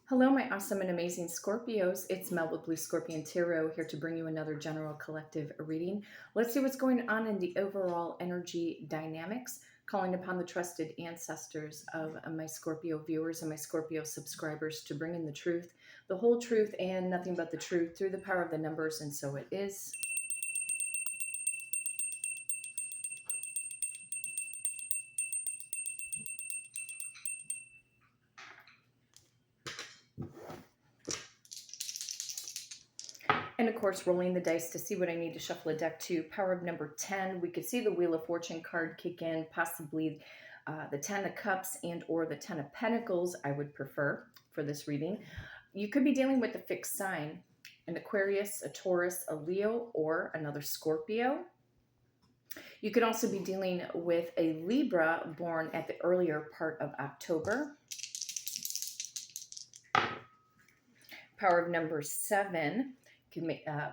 Hello, my awesome and amazing Scorpios. It's Mel with Blue Scorpion Tarot here to bring you another general collective reading. Let's see what's going on in the overall energy dynamics, calling upon the trusted ancestors of my Scorpio viewers and my Scorpio subscribers to bring in the truth, the whole truth, and nothing but the truth through the power of the numbers, and so it is. And of course, rolling the dice to see what I need to shuffle a deck to. Power of number 10. We could see the Wheel of Fortune card kick in, possibly the 10 of Cups and or the 10 of Pentacles, I would prefer for this reading. You could be dealing with a fixed sign, an Aquarius, a Taurus, a Leo, or another Scorpio. You could also be dealing with a Libra born at the earlier part of October. Power of number 7.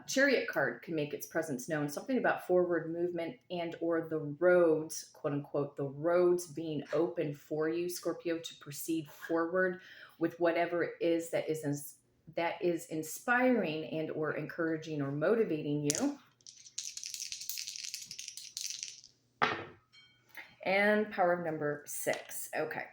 Chariot card can make its presence known. Something about forward movement and or the roads, quote unquote, the roads being open for you, Scorpio, to proceed forward with whatever it is that is inspiring and or encouraging or motivating you. And power of number 6. Okay.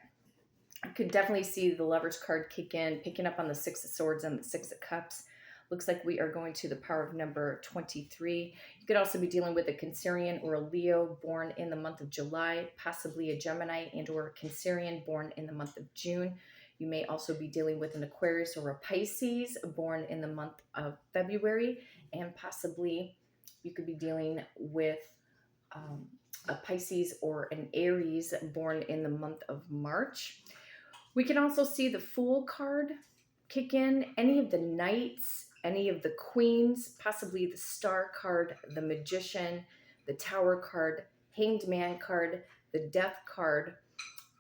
I could definitely see the Lovers card kick in, picking up on the 6 of Swords and the 6 of Cups. Looks like we are going to the power of number 23. You could also be dealing with a Cancerian or a Leo born in the month of July, possibly a Gemini and or a Cancerian born in the month of June. You may also be dealing with an Aquarius or a Pisces born in the month of February, and possibly you could be dealing with a Pisces or an Aries born in the month of March. We can also see the Fool card kick in, any of the Knights, any of the Queens, possibly the Star card, the Magician, the Tower card, Hanged Man card, the Death card.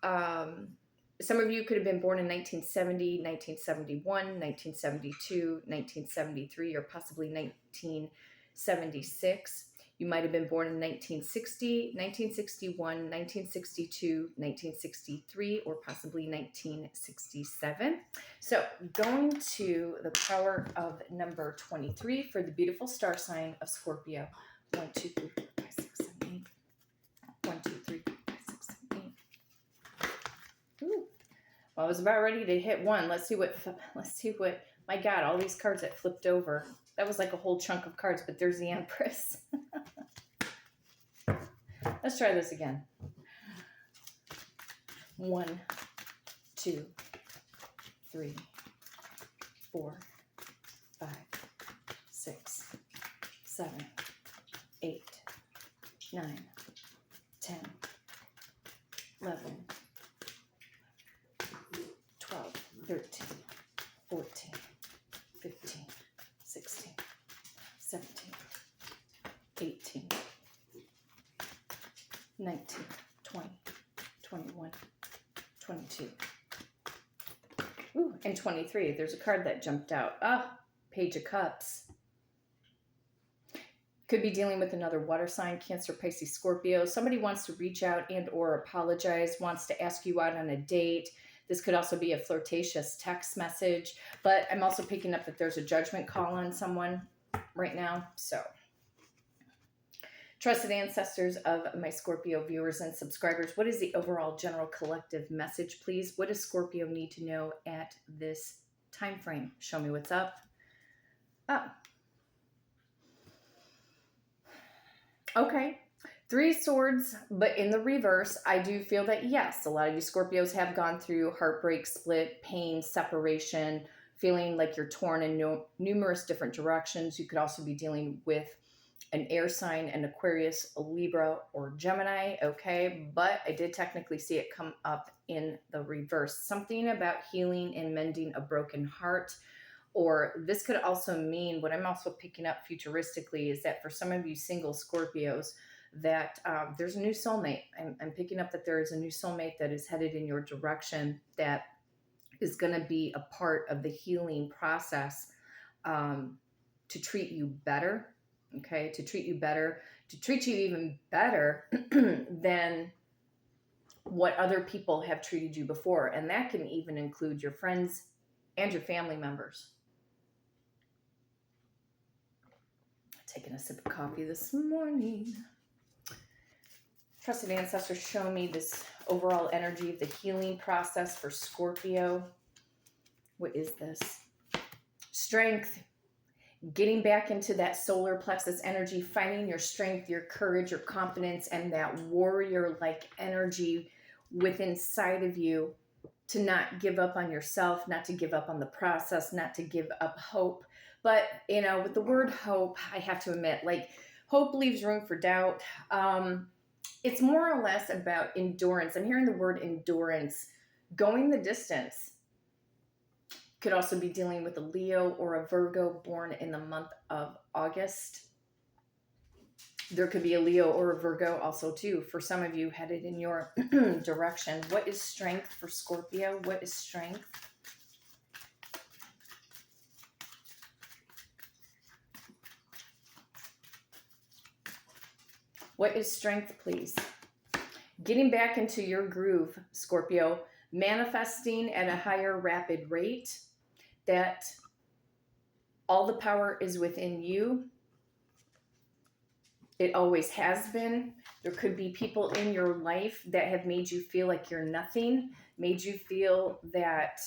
Some of you could have been born in 1970, 1971, 1972, 1973, or possibly 1976. You might have been born in 1960, 1961, 1962, 1963, or possibly 1967. So going to the power of number 23 for the beautiful star sign of Scorpio. 1, 2, 3, 4, 5, 6, 7, 8. 1, 2, 3, 4, 5, 6, 7, 8. Ooh. Well, I was about ready to hit 1. Let's see what, my God, all these cards that flipped over. That was like a whole chunk of cards, but there's the Empress. Let's try this again. 1, 2, 3, 4, 5, 6, 7, 8, 9, 10, 11, 12, 13, 14, 15, 16, 17, 18, 19, 20, 21, 22. Ooh, and 23. There's a card that jumped out. Page of Cups. Could be dealing with another water sign, Cancer, Pisces, Scorpio. Somebody wants to reach out and or apologize, wants to ask you out on a date. This could also be a flirtatious text message, but I'm also picking up that there's a judgment call on someone right now. So, trusted ancestors of my Scorpio viewers and subscribers, what is the overall general collective message, please? What does Scorpio need to know at this time frame? Show me what's up. Okay. 3 swords, but in the reverse. I do feel that, yes, a lot of you Scorpios have gone through heartbreak, split, pain, separation, feeling like you're torn in numerous different directions. You could also be dealing with an air sign, an Aquarius, a Libra, or Gemini, okay? But I did technically see it come up in the reverse. Something about healing and mending a broken heart. Or this could also mean, what I'm also picking up futuristically is that for some of you single Scorpios, that there's a new soulmate. I'm picking up that there is a new soulmate that is headed in your direction that is going to be a part of the healing process to treat you better, okay? To treat you better, to treat you even better than what other people have treated you before. And that can even include your friends and your family members. Taking a sip of coffee this morning. Trusted ancestors show me this overall energy of the healing process for Scorpio. What is this? Strength. Getting back into that solar plexus energy, finding your strength, your courage, your confidence, and that warrior-like energy within inside of you to not give up on yourself, not to give up on the process, not to give up hope. But, you know, with the word hope, I have to admit, like, hope leaves room for doubt. It's more or less about endurance. I'm hearing the word endurance, going the distance. Could also be dealing with a Leo or a Virgo born in the month of August. There could be a Leo or a Virgo also too, for some of you headed in your direction. What is strength for Scorpio? What is strength? What is strength, please? Getting back into your groove, Scorpio. Manifesting at a higher rapid rate. That all the power is within you. It always has been. There could be people in your life that have made you feel like you're nothing, made you feel that,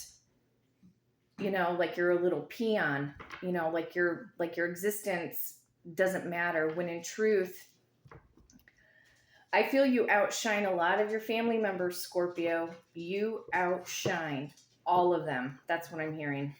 you know, like you're a little peon, you know, like your existence doesn't matter, when in truth, I feel you outshine a lot of your family members, Scorpio. You outshine all of them. That's what I'm hearing.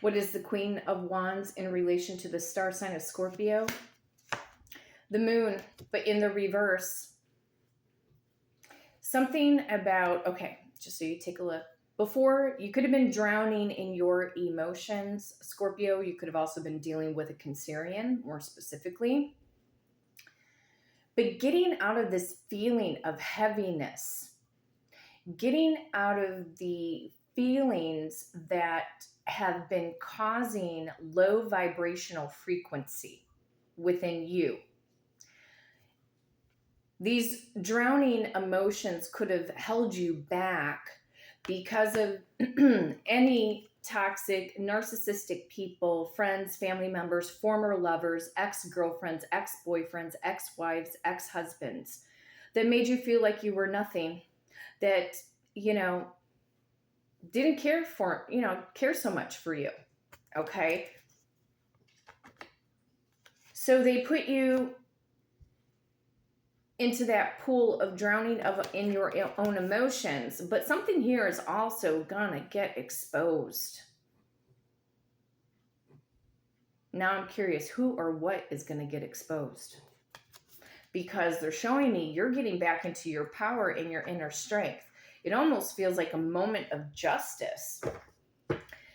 What is the Queen of Wands in relation to the star sign of Scorpio? The moon, but in the reverse. Something about, okay, just so you take a look. Before, you could have been drowning in your emotions. Scorpio, you could have also been dealing with a Cancerian, more specifically. But getting out of this feeling of heaviness, getting out of the feelings that have been causing low vibrational frequency within you. These drowning emotions could have held you back because of any toxic, narcissistic people, friends, family members, former lovers, ex-girlfriends, ex-boyfriends, ex-wives, ex-husbands that made you feel like you were nothing, that, you know, didn't care so much for you. Okay. So they put you into that pool of drowning in your own emotions. But something here is also gonna get exposed. Now I'm curious, who or what is gonna get exposed? Because they're showing me you're getting back into your power and your inner strength. It almost feels like a moment of justice.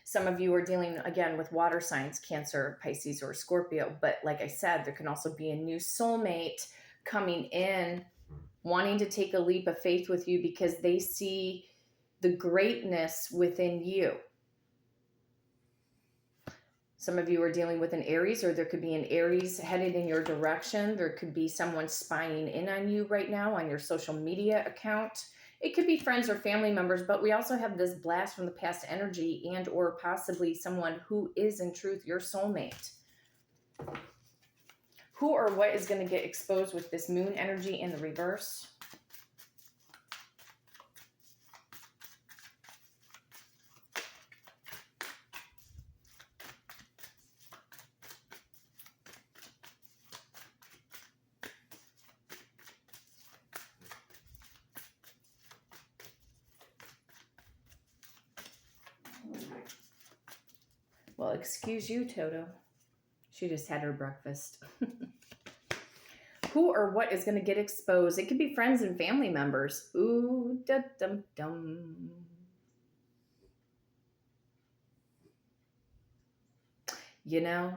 Some of you are dealing, again, with water signs, Cancer, Pisces, or Scorpio. But like I said, there can also be a new soulmate coming in, wanting to take a leap of faith with you because they see the greatness within you. Some of you are dealing with an Aries, or there could be an Aries headed in your direction. There could be someone spying in on you right now on your social media account. It could be friends or family members, but we also have this blast from the past energy and or possibly someone who is in truth your soulmate. Who or what is going to get exposed with this moon energy in the reverse? Well, excuse you, Toto. She just had her breakfast. Who or what is going to get exposed? It could be friends and family members. Ooh, da-dum-dum. You know,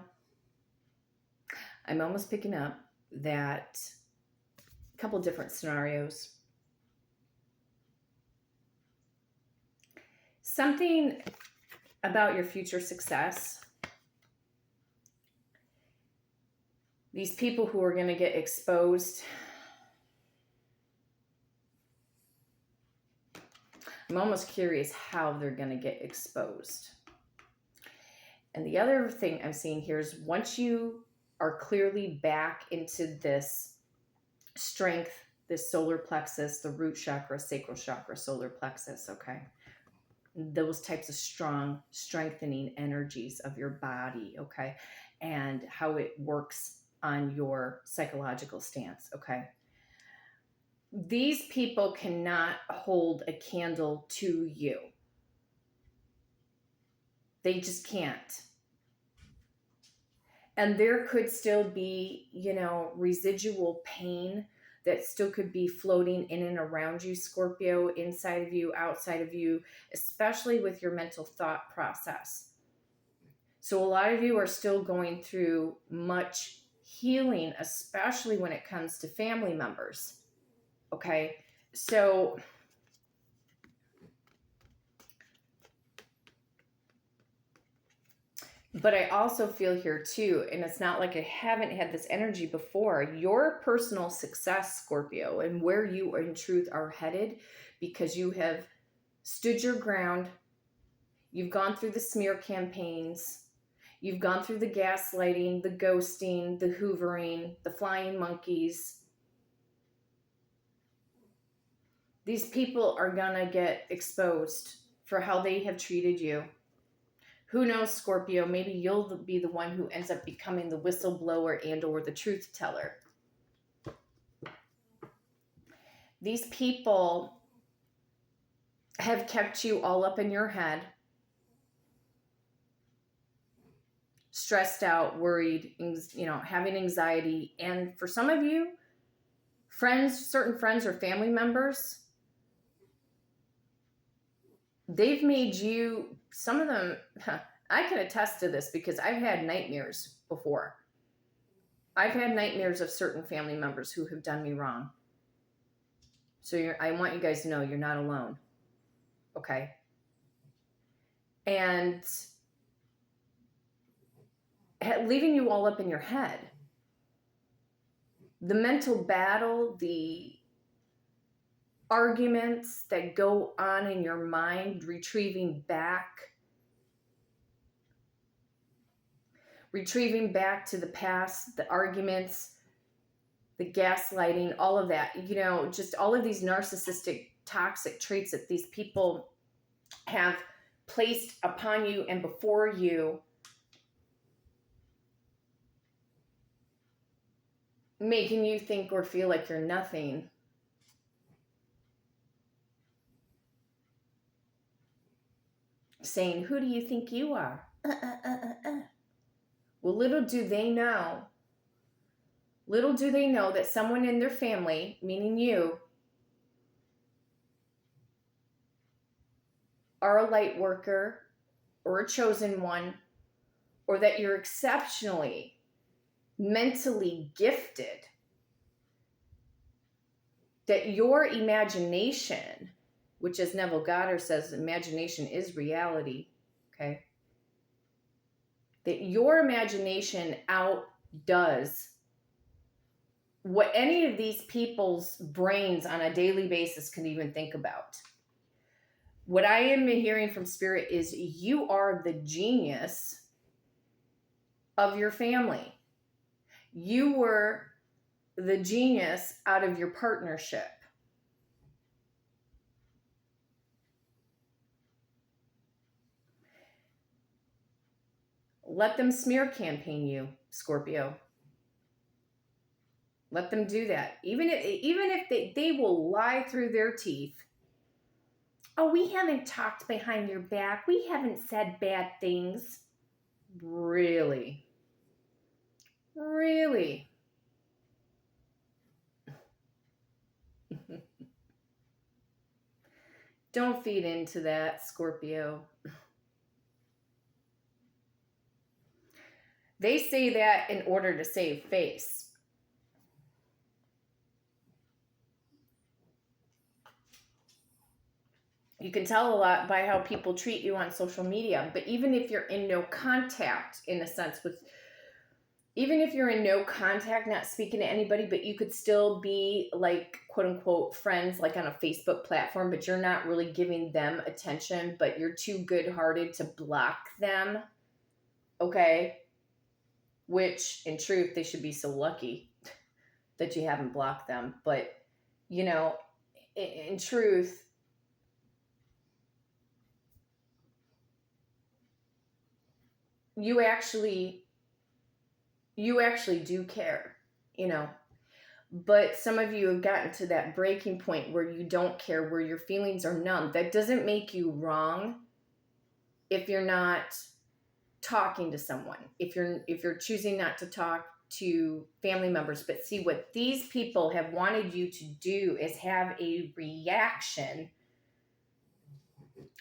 I'm almost picking up that a couple different scenarios. something about your future success. These people who are going to get exposed. I'm almost curious how they're going to get exposed. And the other thing I'm seeing here is once you are clearly back into this strength, this solar plexus, the root chakra, sacral chakra, solar plexus, okay? Those types of strong, strengthening energies of your body, okay? And how it works on your psychological stance, okay? These people cannot hold a candle to you. They just can't. And there could still be, you know, residual pain that still could be floating in and around you, Scorpio, inside of you, outside of you, especially with your mental thought process. So a lot of you are still going through much healing, especially when it comes to family members. Okay, so but I also feel here too, and it's not like I haven't had this energy before, your personal success, Scorpio, and where you in truth are headed, because you have stood your ground, you've gone through the smear campaigns, you've gone through the gaslighting, the ghosting, the hoovering, the flying monkeys. These people are gonna get exposed for how they have treated you. Who knows, Scorpio, maybe you'll be the one who ends up becoming the whistleblower and or the truth teller. These people have kept you all up in your head, stressed out, worried, you know, having anxiety. And for some of you, friends, certain friends or family members, they've made you, some of them, I can attest to this because I've had nightmares before. I've had nightmares of certain family members who have done me wrong. So I want you guys to know you're not alone. Okay? And leaving you all up in your head. The mental battle, the arguments that go on in your mind, retrieving back to the past, the arguments, the gaslighting, all of that, you know, just all of these narcissistic, toxic traits that these people have placed upon you and before you, making you think or feel like you're nothing. Saying, who do you think you are? Well, little do they know that someone in their family, meaning you, are a light worker or a chosen one, or that you're exceptionally mentally gifted, that your imagination, which as Neville Goddard says, imagination is reality, okay? That your imagination outdoes what any of these people's brains on a daily basis can even think about. What I am hearing from Spirit is you are the genius of your family. You were the genius out of your partnership. Let them smear campaign you, Scorpio. Let them do that. Even if they will lie through their teeth. Oh, we haven't talked behind your back. We haven't said bad things. Really? Really? Don't feed into that, Scorpio. They say that in order to save face. You can tell a lot by how people treat you on social media. But even if you're in no contact, in a sense, with, even if you're in no contact, not speaking to anybody, but you could still be like, quote unquote, friends, like on a Facebook platform, but you're not really giving them attention, but you're too good hearted to block them. Okay. Which in truth, they should be so lucky that you haven't blocked them. But, you know, in truth, you actually do care, you know. But some of you have gotten to that breaking point where you don't care, where your feelings are numb. That doesn't make you wrong if you're not talking to someone, if you're choosing not to talk to family members. But see, what these people have wanted you to do is have a reaction.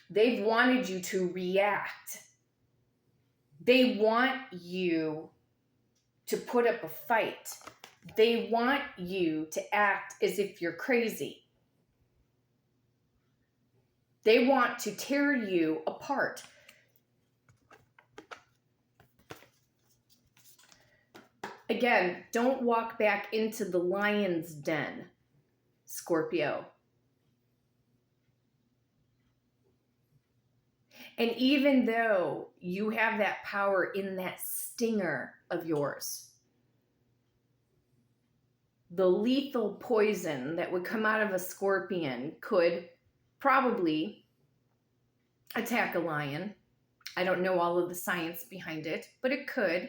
They've wanted you to react. They want you to put up a fight. They want you to act as if you're crazy. They want to tear you apart. Again, don't walk back into the lion's den, Scorpio. And even though you have that power in that stinger of yours, the lethal poison that would come out of a scorpion could probably attack a lion. I don't know all of the science behind it, but it could.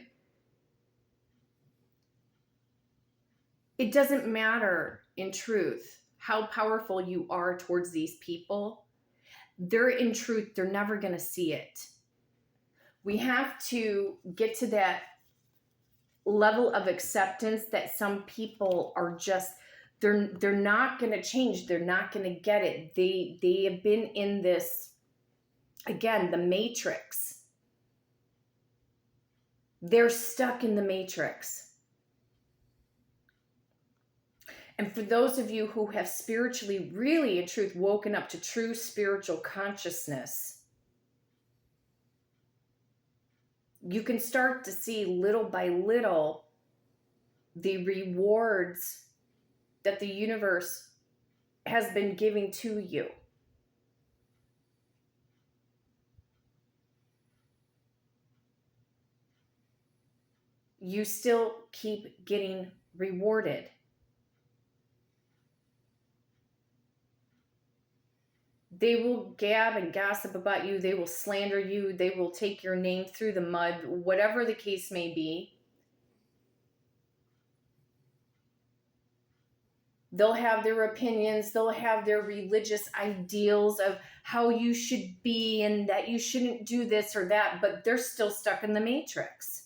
It doesn't matter, in truth, how powerful you are towards these people. In truth, they're never going to see it. We have to get to that level of acceptance that some people are just, they're not going to change. They're not going to get it. They have been in this, again, the matrix. They're stuck in the matrix. And for those of you who have spiritually, really in truth, woken up to true spiritual consciousness, you can start to see little by little the rewards that the universe has been giving to you. You still keep getting rewarded. They will gab and gossip about you. They will slander you. They will take your name through the mud, whatever the case may be. They'll have their opinions. They'll have their religious ideals of how you should be and that you shouldn't do this or that, but they're still stuck in the matrix.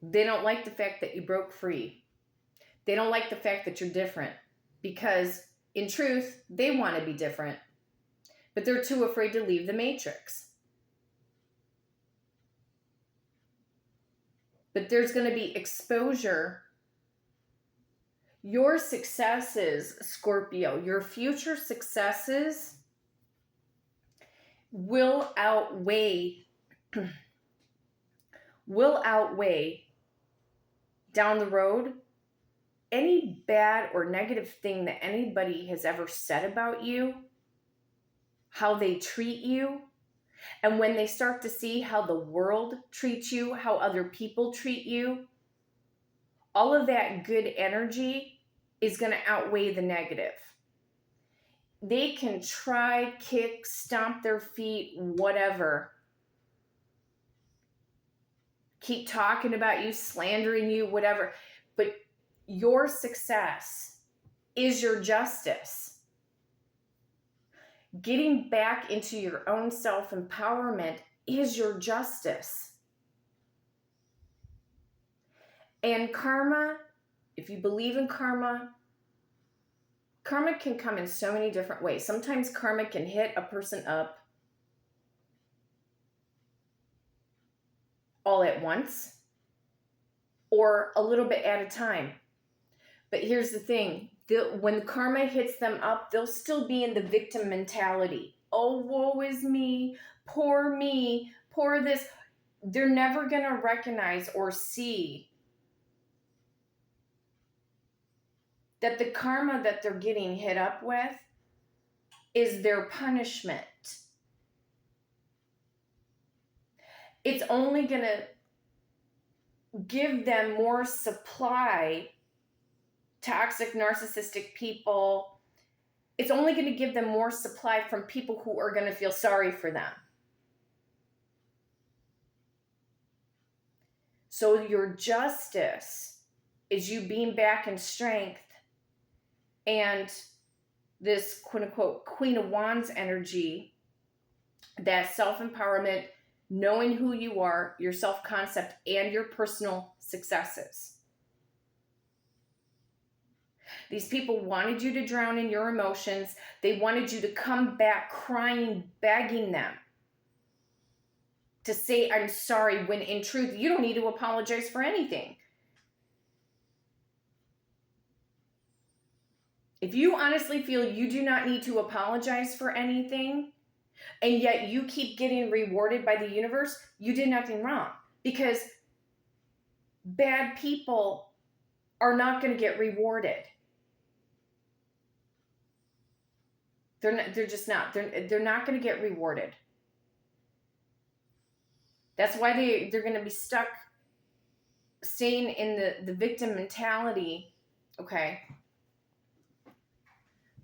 They don't like the fact that you broke free. They don't like the fact that you're different because, in truth, they want to be different, but they're too afraid to leave the matrix. But there's going to be exposure. Your successes, Scorpio, your future successes will outweigh down the road any bad or negative thing that anybody has ever said about you, how they treat you. And when they start to see how the world treats you, how other people treat you, all of that good energy is going to outweigh the negative. They can try, kick, stomp their feet, whatever. Keep talking about you, slandering you, whatever. But your success is your justice. Getting back into your own self-empowerment is your justice. And karma, if you believe in karma, karma can come in so many different ways. Sometimes karma can hit a person up all at once. or a little bit at a time. But here's the thing, when karma hits them up, they'll still be in the victim mentality. Oh, woe is me, poor this. They're never going to recognize or see that the karma that they're getting hit up with is their punishment. It's only going to give them more supply. Toxic, narcissistic people, it's only going to give them more supply from people who are going to feel sorry for them. So your justice is you being back in strength, and this quote unquote Queen of Wands energy, that self-empowerment, knowing who you are, your self-concept, and your personal successes. These people wanted you to drown in your emotions. They wanted you to come back crying, begging them to say, I'm sorry, when in truth, you don't need to apologize for anything. If you honestly feel you do not need to apologize for anything, and yet you keep getting rewarded by the universe, you did nothing wrong. Because bad people are not going to get rewarded. They're just not. They're not going to get rewarded. That's why they're going to be stuck staying in the victim mentality. Okay.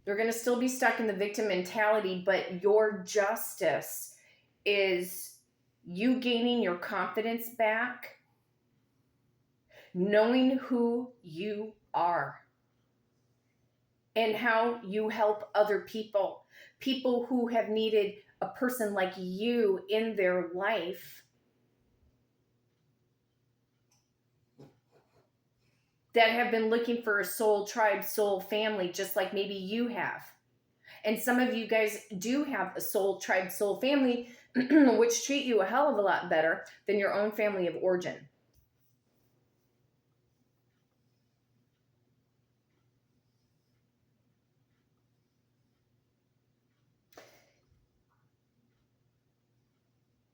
They're going to still be stuck in the victim mentality, but your justice is you gaining your confidence back, knowing who you are, and how you help other people who have needed a person like you in their life, that have been looking for a soul tribe, soul family, just like maybe you have. And some of you guys do have a soul tribe, soul family, which treat you a hell of a lot better than your own family of origin.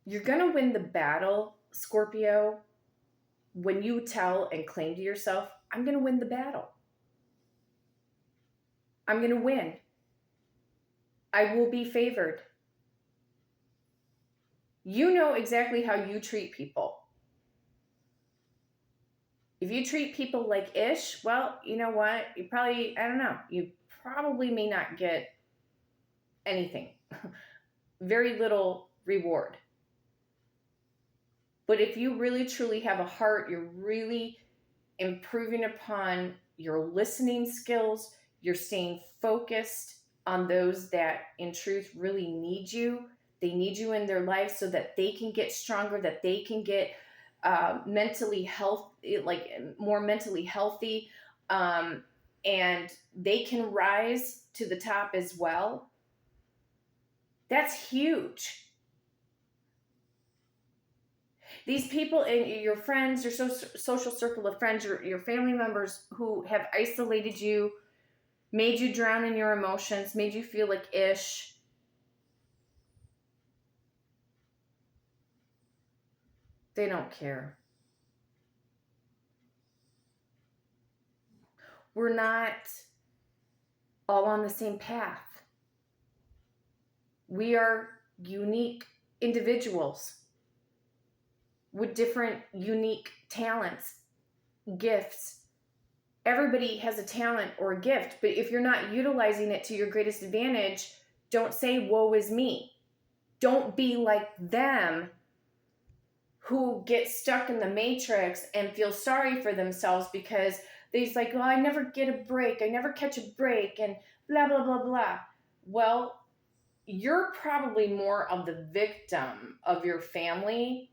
You're going to win the battle, Scorpio, when you tell and claim to yourself, I'm going to win the battle. I'm going to win. I will be favored. You know exactly how you treat people. If you treat people like ish, well, you know what? You probably may not get anything. Very little reward. But if you really truly have a heart, you're really improving upon your listening skills, you're staying focused on those that in truth really need you. They need you in their life so that they can get stronger, that they can get mentally healthy, like more mentally healthy, and they can rise to the top as well. That's huge. These people in your friends, your social circle of friends, your family members who have isolated you, made you drown in your emotions, made you feel like ish. They don't care. We're not all on the same path. We are unique individuals with different unique talents, gifts. Everybody has a talent or a gift, but if you're not utilizing it to your greatest advantage, don't say, woe is me. Don't be like them who get stuck in the matrix and feel sorry for themselves because they're like, well, I never get a break. I never catch a break and blah, blah, blah, blah. Well, you're probably more of the victim of your family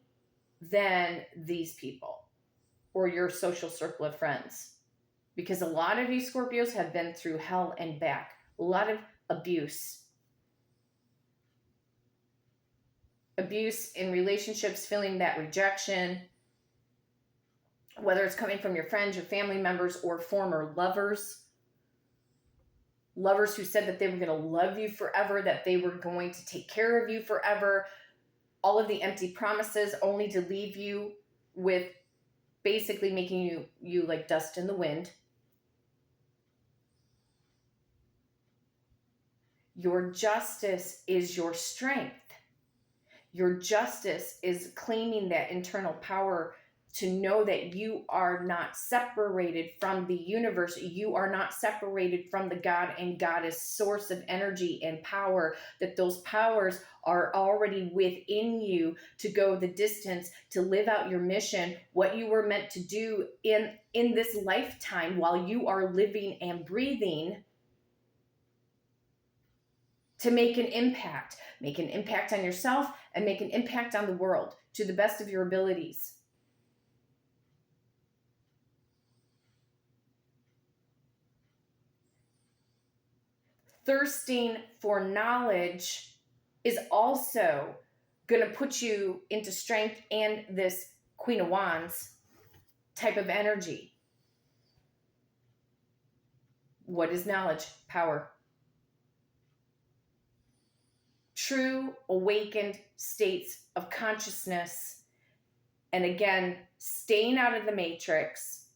than these people or your social circle of friends. Because a lot of you Scorpios have been through hell and back. A lot of abuse. Abuse in relationships, feeling that rejection. whether it's coming from your friends, your family members, or former lovers. Lovers who said that they were going to love you forever, that they were going to take care of you forever. All of the empty promises only to leave you with basically making you like dust in the wind. Your justice is your strength. Your justice is claiming that internal power to know that you are not separated from the universe. You are not separated from the God, and God is source of energy and power, that those powers are already within you to go the distance, to live out your mission, what you were meant to do in this lifetime while you are living and breathing, to make an impact on yourself and make an impact on the world to the best of your abilities. Thirsting for knowledge is also going to put you into strength and this Queen of Wands type of energy. What is knowledge? Power. True awakened states of consciousness. And again, staying out of the matrix.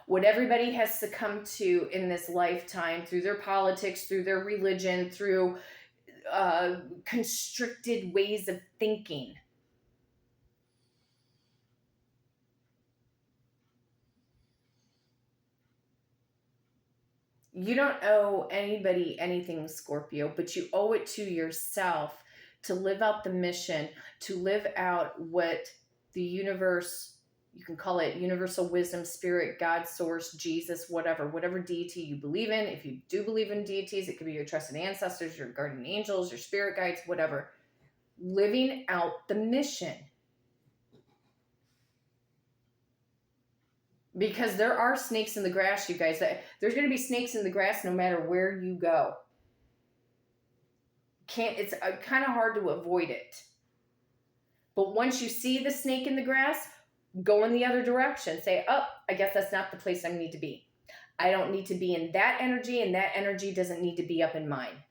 What everybody has succumbed to in this lifetime through their politics, through their religion, through constricted ways of thinking. You don't owe anybody anything, Scorpio, but you owe it to yourself to live out the mission, to live out what the universe, you can call it universal wisdom, spirit, God, source, Jesus, whatever deity you believe in. If you do believe in deities, it could be your trusted ancestors, your guardian angels, your spirit guides, whatever. Living out the mission. Because there are snakes in the grass, you guys. There's going to be snakes in the grass no matter where you go. It's kind of hard to avoid it. But once you see the snake in the grass, go in the other direction. Say, oh, I guess that's not the place I need to be. I don't need to be in that energy, and that energy doesn't need to be up in mine.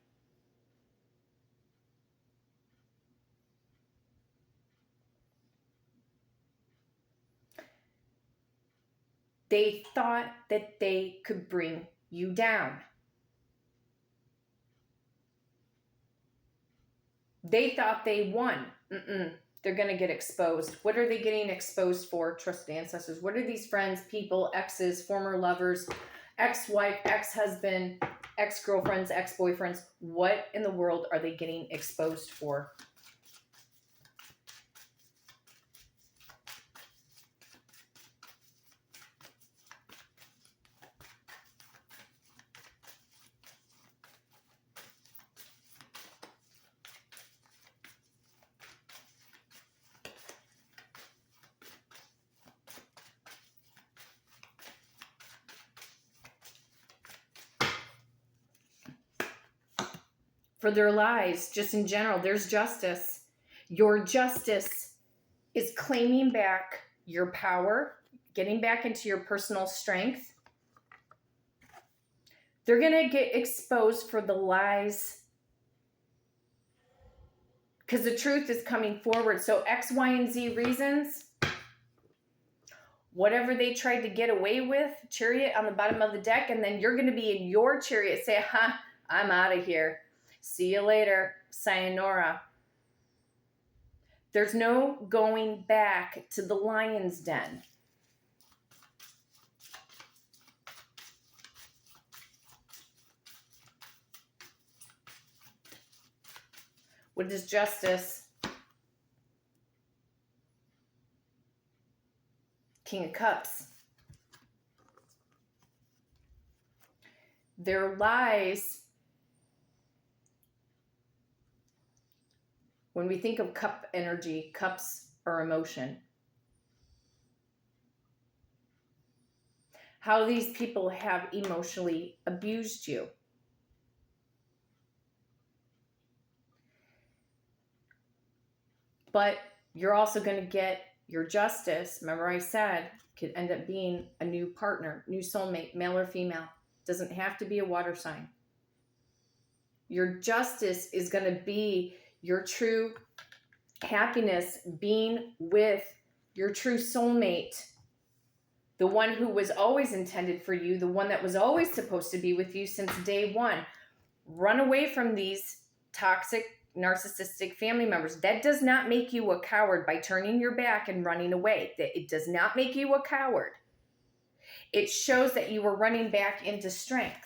They thought that they could bring you down. They thought they won. They're going to get exposed. What are they getting exposed for? Trusted ancestors. What are these friends, people, exes, former lovers, ex-wife, ex-husband, ex-girlfriends, ex-boyfriends? What in the world are they getting exposed for? For their lies, just in general, there's justice. Your justice is claiming back your power, getting back into your personal strength. They're going to get exposed for the lies because the truth is coming forward. So X, Y, and Z reasons, whatever they tried to get away with, Chariot on the bottom of the deck, and then you're going to be in your Chariot, say, I'm out of here. See you later. Sayonara. There's no going back to the lion's den. What is justice? King of Cups. Their lies. When we think of cup energy, cups are emotion. How these people have emotionally abused you. But you're also going to get your justice. Remember I said, Could end up being a new partner, new soulmate, male or female. Doesn't have to be a water sign. Your justice is going to be your true happiness, being with your true soulmate, the one who was always intended for you, the one that was always supposed to be with you since day one. Run away from these toxic, narcissistic family members. That does not make you a coward by turning your back and running away. It does not make you a coward. It shows that you were running back into strength.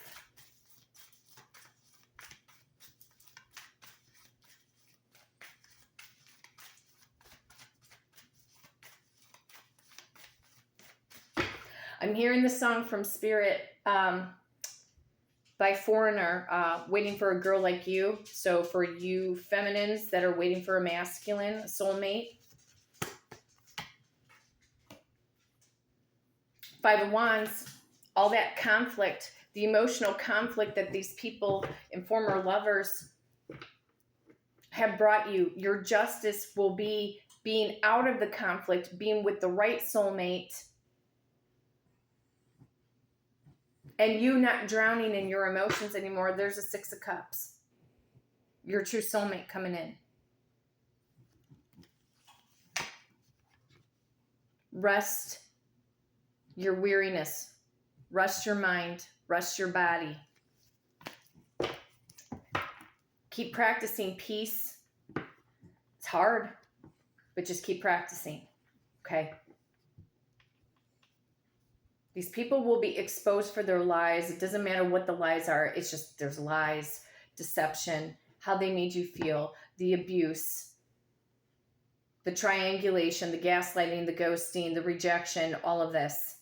I'm hearing the song from Spirit by Foreigner, Waiting for a Girl Like You. So for you feminines that are waiting for a masculine soulmate. Five of Wands, all that conflict, the emotional conflict that these people and former lovers have brought you. Your justice will be being out of the conflict, being with the right soulmate, and you not drowning in your emotions anymore. There's a Six of Cups. Your true soulmate coming in. Rest your weariness. Rest your mind. Rest your body. Keep practicing peace. It's hard, but just keep practicing. Okay? These people will be exposed for their lies. It doesn't matter what the lies are. It's just there's lies, deception, how they made you feel, the abuse, the triangulation, the gaslighting, the ghosting, the rejection, all of this.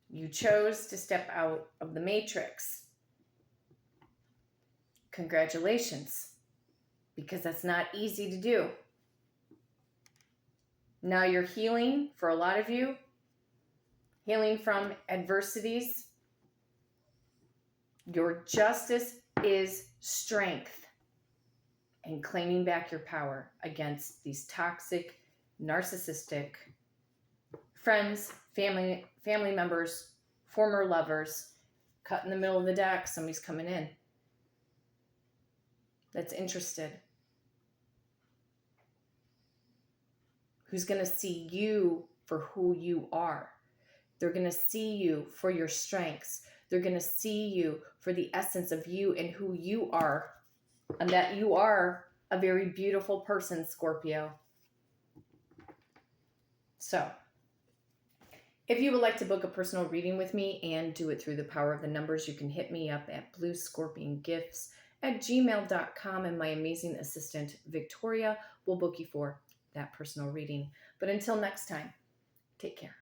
You chose to step out of the matrix. Congratulations. Because that's not easy to do. Now you're healing, for a lot of you, healing from adversities. Your justice is strength and claiming back your power against these toxic, narcissistic friends, family members, former lovers. Cut in the middle of the deck, somebody's coming in that's interested. Who's going to see you for who you are. They're going to see you for your strengths. They're going to see you for the essence of you and who you are. And that you are a very beautiful person, Scorpio. So, if you would like to book a personal reading with me and do it through the power of the numbers, you can hit me up at bluescorpiongifts@gmail.com, and my amazing assistant, Victoria, will book you for that personal reading. But until next time, take care.